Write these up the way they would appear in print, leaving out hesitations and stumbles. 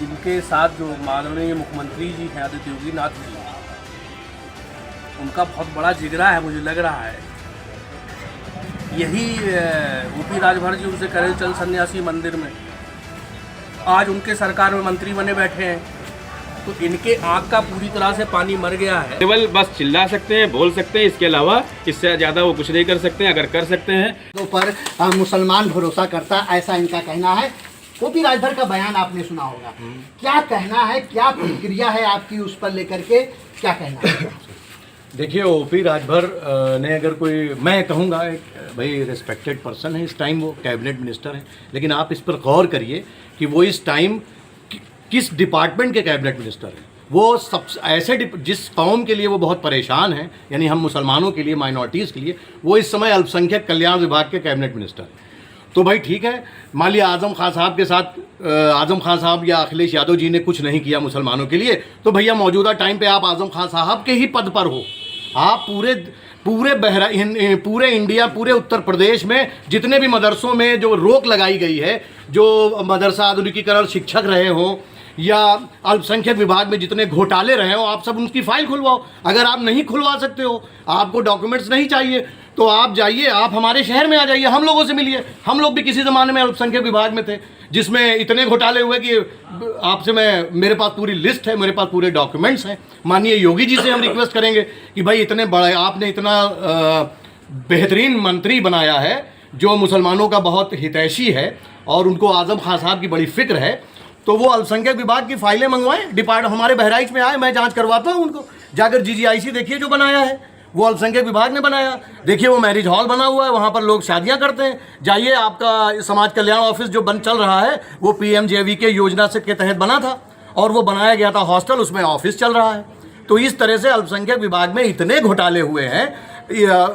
जिनके साथ जो माननीय मुख्यमंत्री जी हैं आदित्य योगी नाथ जी, उनका बहुत बड़ा जिगरा है, मुझे लग रहा है। यही यूपी राजभर जी उनसे करें चल सन्यासी मंदिर में, आज उनके सरकार में मंत्री बने बैठे हैं, तो इनके आँख का पूरी तरह से पानी मर गया है। केवल बस चिल्ला सकते हैं, बोल सकते हैं, इसके अलावा इससे ज़्यादा वो कुछ नहीं कर सकते हैं। अगर कर सकते हैं तो पर मुसलमान भरोसा करता, ऐसा इनका कहना है। यूपी राजभर का बयान आपने सुना होगा, क्या कहना है, क्या प्रतिक्रिया है आपकी उस पर लेकर के, क्या कहना है? देखिए, ओपी राजभर ने अगर कोई, मैं कहूँगा एक भाई रिस्पेक्टेड पर्सन है, इस टाइम वो कैबिनेट मिनिस्टर हैं, लेकिन आप इस पर गौर करिए कि वो इस टाइम किस डिपार्टमेंट के कैबिनेट मिनिस्टर हैं। वो सब ऐसे जिस कौम के लिए वो बहुत परेशान हैं, यानी हम मुसलमानों के लिए, माइनॉरिटीज़ के लिए, वो इस समय अल्पसंख्यक कल्याण विभाग के कैबिनेट मिनिस्टर हैं। तो भाई ठीक है, मान लिया आजम खान साहब के साथ आजम खान साहब या अखिलेश यादव जी ने कुछ नहीं किया मुसलमानों के लिए, तो भैया मौजूदा टाइम पे आप आजम खान साहब के ही पद पर हो। आप पूरे इंडिया, पूरे उत्तर प्रदेश में जितने भी मदरसों में जो रोक लगाई गई है, जो मदरसा आधुनिकीकरण शिक्षक रहे हों या अल्पसंख्यक विभाग में जितने घोटाले रहे हो, आप सब उनकी फाइल खुलवाओ। अगर आप नहीं खुलवा सकते हो, आपको डॉक्यूमेंट्स नहीं चाहिए, तो आप जाइए, आप हमारे शहर में आ जाइए, हम लोगों से मिलिए। हम लोग भी किसी ज़माने में अल्पसंख्यक विभाग में थे, जिसमें इतने घोटाले हुए कि आपसे मेरे पास पूरी लिस्ट है, मेरे पास पूरे डॉक्यूमेंट्स हैं। माननीय योगी जी से हम रिक्वेस्ट करेंगे कि भाई इतने बड़े आपने इतना बेहतरीन मंत्री बनाया है जो मुसलमानों का बहुत हितैषी है और उनको आजम खान साहब की बड़ी फिक्र है, तो वो अल्पसंख्यक विभाग की फाइलें मंगवाएं, हमारे बहराइच में आए, मैं जांच करवाता हूं उनको। जाकर जीजीआईसी देखिए जो बनाया है, वो अल्पसंख्यक विभाग ने बनाया। देखिए वो मैरिज हॉल बना हुआ है, वहाँ पर लोग शादियाँ करते हैं। जाइए, आपका समाज कल्याण ऑफिस जो चल रहा है, वो PMJVK योजना से के तहत बना था और वो बनाया गया था हॉस्टल, उसमें ऑफिस चल रहा है। तो इस तरह से अल्पसंख्यक विभाग में इतने घोटाले हुए हैं।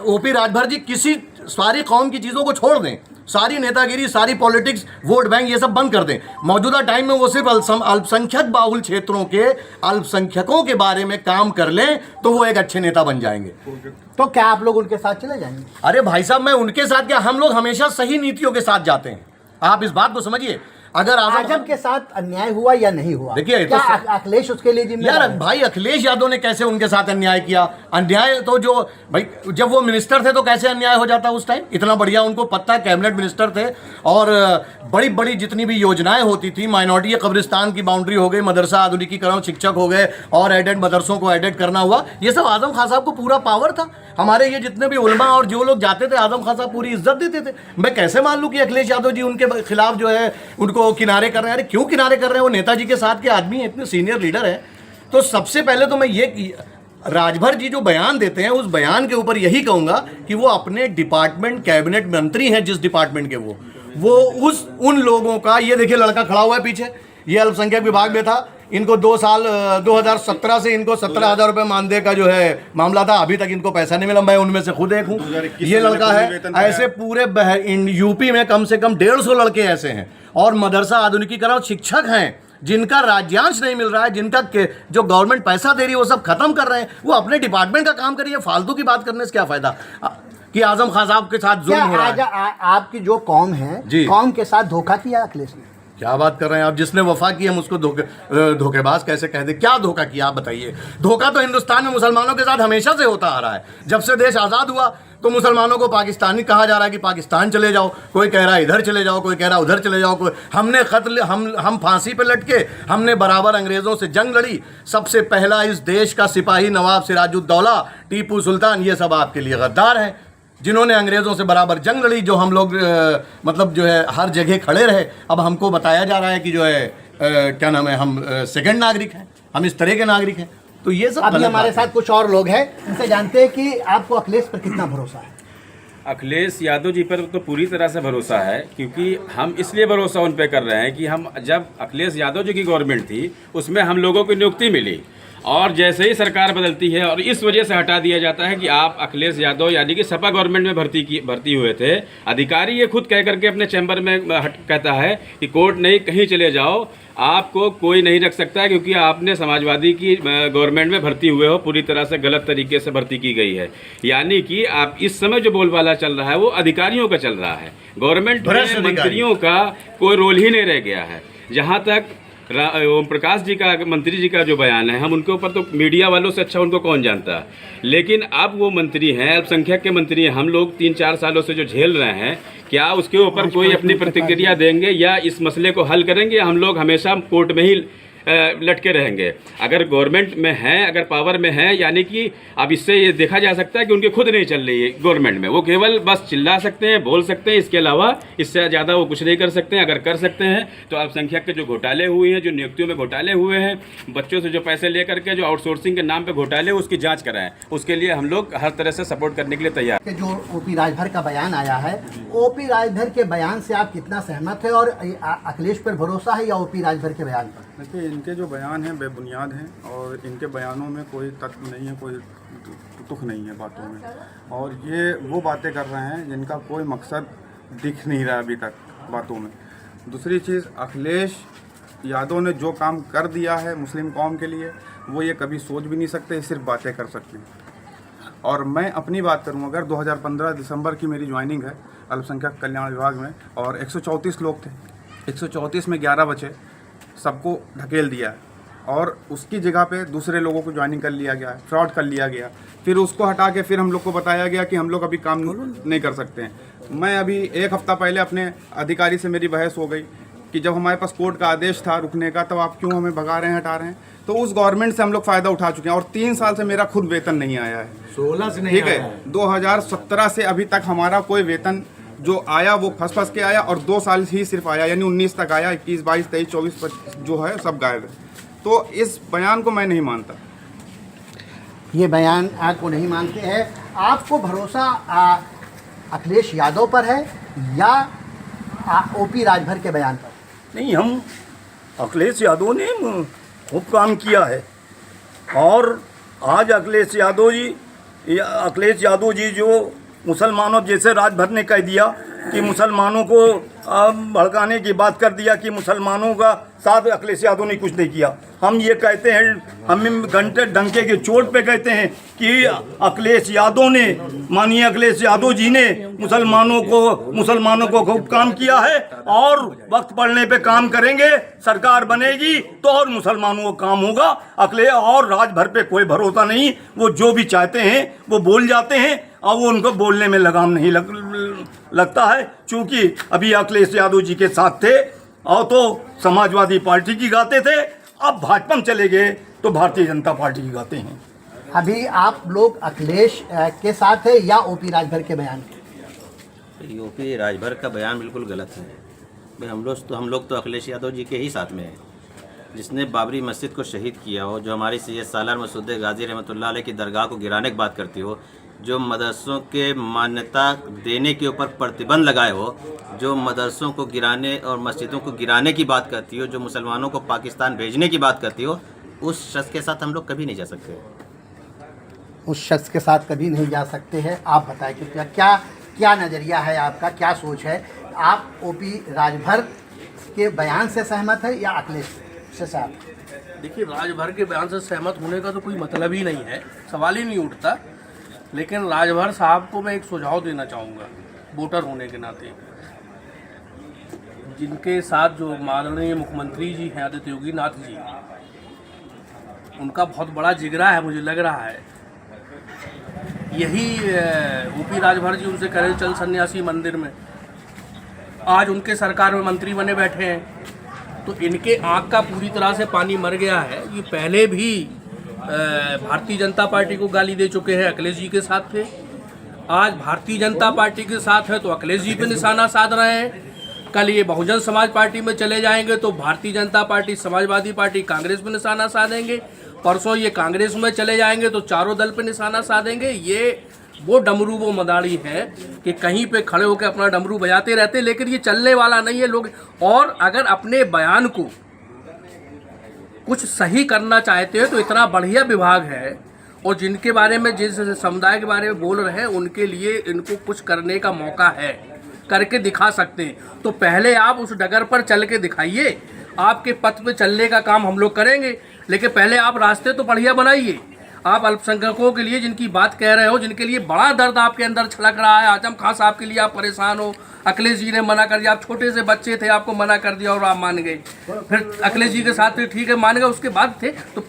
ओपी राजभर जी किसी सारी कौम की चीज़ों को छोड़ दें, सारी नेतागिरी, सारी पॉलिटिक्स, वोट बैंक, ये सब बंद कर दें। मौजूदा टाइम में वो सिर्फ अल्पसंख्यक बाहुल क्षेत्रों के अल्पसंख्यकों के बारे में काम कर लें, तो वो एक अच्छे नेता बन जाएंगे। तो क्या आप लोग उनके साथ चले जाएंगे? अरे भाई साहब, मैं उनके साथ क्या, हम लोग हमेशा सही नीतियों के साथ जाते हैं। आप इस बात को समझिए। अगर आजम के साथ अन्याय हुआ या नहीं हुआ, देखिए, क्या अखिलेश उसके लिए जिम्मेदार यार है? भाई, अखिलेश यादव ने कैसे उनके साथ अन्याय किया? अन्याय तो जो भाई, जब वो मिनिस्टर थे तो कैसे अन्याय हो जाता उस टाइम? इतना बढ़िया उनको पता, कैबिनेट मिनिस्टर थे और बड़ी बड़ी जितनी भी योजनाएं होती थी, माइनॉरिटी कब्रिस्तान की बाउंड्री हो गई, मदरसा आधुनिकीकरण, शिक्षक हो गए और एडेड मदरसों को एडेड करना हुआ, ये सब आजम खान साहब को पूरा पावर था। हमारे ये जितने भी उलमा और जो लोग जाते थे, आजम खान साहब पूरी इज्जत देते थे। मैं कैसे मान लूँ कि अखिलेश यादव जी उनके खिलाफ जो है उनको किनारे कर रहे हैं? अरे क्यों किनारे कर रहे हैं? वो नेताजी के साथ के आदमी हैं, इतने सीनियर लीडर हैं। तो सबसे पहले तो मैं ये राजभर जी जो बयान देते हैं, उस बयान के ऊपर यही कहूँगा कि वो अपने डिपार्टमेंट, कैबिनेट मंत्री हैं जिस डिपार्टमेंट के, वो उन लोगों का, ये देखिए लड़का खड़ा हुआ है पीछे, ये अल्पसंख्यक विभाग में था। इनको 2 साल 2017 से इनको 17,000 रुपये मानदेय का जो है मामला था, अभी तक इनको पैसा नहीं मिला। मैं उनमें से खुद एक हूँ। ये लड़का है, ऐसे पूरे यूपी में कम से कम 150 लड़के ऐसे हैं और मदरसा आधुनिकीकरण शिक्षक हैं जिनका राज्यांश नहीं मिल रहा है, जिनका जो गवर्नमेंट पैसा दे रही है वो सब खत्म कर रहे हैं। वो अपने डिपार्टमेंट का काम करिए, फालतू की बात करने से क्या फायदा कि आजम खान साहब के साथ जुल्म हो रहा है। आपकी जो कौम है, कौम के साथ धोखा किया अखिलेश ने? क्या बात कर रहे हैं आप? जिसने वफा की हम उसको धोखेबाज कैसे कह दे? क्या धोखा किया आप बताइए? धोखा तो हिंदुस्तान में मुसलमानों के साथ हमेशा से होता आ रहा है। जब से देश आज़ाद हुआ तो मुसलमानों को पाकिस्तानी कहा जा रहा है कि पाकिस्तान चले जाओ, कोई कह रहा है इधर चले जाओ, कोई कह रहा है उधर चले जाओ। हमने हम फांसी पे लटके, हमने बराबर अंग्रेज़ों से जंग लड़ी। सबसे पहला इस देश का सिपाही नवाब सिराजुद्दौला, टीपू सुल्तान, ये सब आपके लिए गद्दार हैं जिन्होंने अंग्रेज़ों से बराबर जंग लड़ी, जो हम लोग मतलब जो है हर जगह खड़े रहे। अब हमको बताया जा रहा है कि जो है क्या नाम है, हम सेकंड नागरिक हैं, हम इस तरह के नागरिक हैं। तो ये सब अभी हमारे साथ कुछ और लोग हैं, उनसे जानते हैं कि आपको अखिलेश पर कितना भरोसा है? अखिलेश यादव जी पर तो पूरी तरह से भरोसा है, क्योंकि हम इसलिए भरोसा उन पर कर रहे हैं कि हम जब अखिलेश यादव जी की गवर्नमेंट थी उसमें हम लोगों को नियुक्ति मिली और जैसे ही सरकार बदलती है और इस वजह से हटा दिया जाता है कि आप अखिलेश यादव यानी कि सपा गवर्नमेंट में भर्ती हुए थे। अधिकारी ये खुद कह करके अपने चैम्बर में कहता है कि कोर्ट नहीं, कहीं चले जाओ, आपको कोई नहीं रख सकता है क्योंकि आपने समाजवादी की गवर्नमेंट में भर्ती हुए हो। पूरी तरह से गलत तरीके से भर्ती की गई है। यानी कि आप इस समय जो बोलबाला चल रहा है वो अधिकारियों का चल रहा है, गवर्नमेंट में मंत्रियों का कोई रोल ही नहीं रह गया है। जहाँ तक ओम प्रकाश जी का, मंत्री जी का जो बयान है, हम उनके ऊपर तो मीडिया वालों से अच्छा उनको कौन जानता है। लेकिन अब वो मंत्री हैं, अल्पसंख्यक के मंत्री हैं, हम लोग 3-4 सालों से जो झेल रहे हैं, क्या उसके ऊपर कोई अपनी प्रतिक्रिया देंगे या इस मसले को हल करेंगे? हम लोग हमेशा कोर्ट में ही लटके रहेंगे। अगर गवर्नमेंट में हैं, अगर पावर में हैं, यानी कि अब इससे ये देखा जा सकता है कि उनकी खुद नहीं चल रही है गवर्नमेंट में, वो केवल बस चिल्ला सकते हैं, बोल सकते हैं, इसके अलावा इससे ज़्यादा वो कुछ नहीं कर सकते हैं। अगर कर सकते हैं तो अल्पसंख्यक के जो घोटाले हुए हैं, जो नियुक्तियों में घोटाले हुए हैं, बच्चों से जो पैसे लेकर के जो आउटसोर्सिंग के नाम पर घोटाले, उसकी जाँच कराएं। उसके लिए हम लोग हर तरह से सपोर्ट करने के लिए तैयार। कि जो ओपी राजभर का बयान आया है, ओपी राजभर के बयान से आप कितना सहमत है और अखिलेश पर भरोसा है या ओपी राजभर के बयान पर? देखिए, इनके जो बयान हैं बेबुनियाद हैं और इनके बयानों में कोई तथ्य नहीं है, कोई तुक नहीं है बातों में, और ये वो बातें कर रहे हैं जिनका कोई मकसद दिख नहीं रहा अभी तक बातों में। दूसरी चीज़, अखिलेश यादव ने जो काम कर दिया है मुस्लिम कौम के लिए, वो ये कभी सोच भी नहीं सकते, सिर्फ बातें कर सकते हैं। और मैं अपनी बात करूं, अगर 2015 दिसंबर की मेरी ज्वाइनिंग है अल्पसंख्यक कल्याण विभाग में, और 134 लोग थे, 134 में 11 बचे, सबको ढकेल दिया है और उसकी जगह पे दूसरे लोगों को ज्वाइनिंग कर लिया गया है, फ्रॉड कर लिया गया, फिर उसको हटा के फिर हम लोग को बताया गया कि हम लोग अभी काम नहीं कर सकते हैं। मैं अभी 1 हफ्ता पहले अपने अधिकारी से मेरी बहस हो गई कि जब हमारे पास कोर्ट का आदेश था रुकने का, तब आप क्यों हमें भगा रहे हैं, हटा रहे हैं? तो उस गवर्नमेंट से हम लोग फ़ायदा उठा चुके हैं और 3 साल से मेरा खुद वेतन नहीं आया है, 16 से नहीं, ठीक है। 2017 से अभी तक हमारा कोई वेतन जो आया वो फंस के आया, और 2 साल ही सिर्फ आया, यानी 19 तक आया, 21, 22, 23, 24 जो है सब गायब है। तो इस बयान को मैं नहीं मानता। ये बयान आपको नहीं मानते हैं? आपको भरोसा अखिलेश यादव पर है या ओपी राजभर के बयान पर? नहीं, हम अखिलेश यादव ने खूब काम किया है, और आज अखिलेश यादव जी जो मुसलमानों, जैसे राजभर ने कह दिया कि मुसलमानों को भड़काने की बात कर दिया कि मुसलमानों का साथ अखिलेश यादव ने कुछ नहीं किया। हम ये कहते हैं, हम घंटे डंके के चोट पे कहते हैं कि अखिलेश यादव ने, माननीय अखिलेश यादव जी ने मुसलमानों को खूब काम किया है, और वक्त पड़ने पे काम करेंगे, सरकार बनेगी तो और मुसलमानों को काम होगा। अखिलेश और राजभर पे कोई भरोसा नहीं, वो जो भी चाहते हैं वो बोल जाते हैं, और वो उनको बोलने में लगाम नहीं लगता है। चूँकि अभी अखिलेश यादव जी के साथ थे और तो समाजवादी पार्टी की गाते थे, अब भाजपा में चले गए तो भारतीय जनता पार्टी की गाते हैं। अभी आप लोग अखिलेश के साथ है या ओपी राजभर के बयान के? ओपी राजभर का बयान बिल्कुल गलत है भाई। हम लोग तो अखिलेश यादव जी के ही साथ में हैं, जिसने बाबरी मस्जिद को शहीद किया हो, जो हमारी सैयद सालार मसूद गाजी रहमतुल्लाह अलैह की दरगाह को गिराने की बात करती हो, जो मदरसों के मान्यता देने के ऊपर प्रतिबंध लगाए हो, जो मदरसों को गिराने और मस्जिदों को गिराने की बात करती हो, जो मुसलमानों को पाकिस्तान भेजने की बात करती हो, उस शख्स के साथ हम लोग कभी नहीं जा सकते। उस शख्स के साथ कभी नहीं जा सकते हैं। आप बताएं कि क्या नज़रिया है आपका, क्या सोच है? आप ओपी राजभर के बयान से सहमत है या अखिलेश से सहमत? देखिए, राजभर के बयान से सहमत होने का तो कोई मतलब ही नहीं है, सवाल ही नहीं उठता। लेकिन राजभर साहब को मैं एक सुझाव देना चाहूँगा, वोटर होने के नाते, जिनके साथ जो माननीय मुख्यमंत्री जी हैं आदित्य योगी नाथ जी, उनका बहुत बड़ा जिगरा है, मुझे लग रहा है। यही ओपी राजभर जी उनसे कह रहे चल सन्यासी मंदिर में, आज उनके सरकार में मंत्री बने बैठे हैं, तो इनके आँख का पूरी तरह से पानी मर गया है। ये पहले भी भारतीय जनता पार्टी को गाली दे चुके हैं, अखिलेश जी के साथ थे, आज भारतीय जनता पार्टी के साथ है तो अखिलेश जी पे निशाना साध रहे हैं। कल ये बहुजन समाज पार्टी में चले जाएंगे तो भारतीय जनता पार्टी, समाजवादी पार्टी, कांग्रेस पे निशाना साधेंगे। परसों ये कांग्रेस में चले जाएंगे तो चारों दल पे निशाना साधेंगे। ये वो डमरू, वो मदारी है कि कहीं पे खड़े होकर अपना डमरू बजाते रहते, लेकिन ये चलने वाला नहीं है लोग। और अगर अपने बयान को कुछ सही करना चाहते हैं तो इतना बढ़िया विभाग है, और जिनके बारे में, जिस समुदाय के बारे में बोल रहे हैं, उनके लिए इनको कुछ करने का मौका है, करके दिखा सकते हैं। तो पहले आप उस डगर पर चल के दिखाइए, आपके पथ पे चलने का काम हम लोग करेंगे, लेकिन पहले आप रास्ते तो बढ़िया बनाइए। आप अल्पसंख्यकों के लिए जिनकी बात कह रहे हो, जिनके लिए बड़ा दर्द आपके अंदर छलक रहा है, आजम खान साहब के लिए आप परेशान हो, अखिलेश जी ने मना कर दिया, आप छोटे से बच्चे थे, आपको मना कर दिया और आप मान गए। फिर अखिलेश जी के साथ ठीक है मान गए, उसके बाद थे तो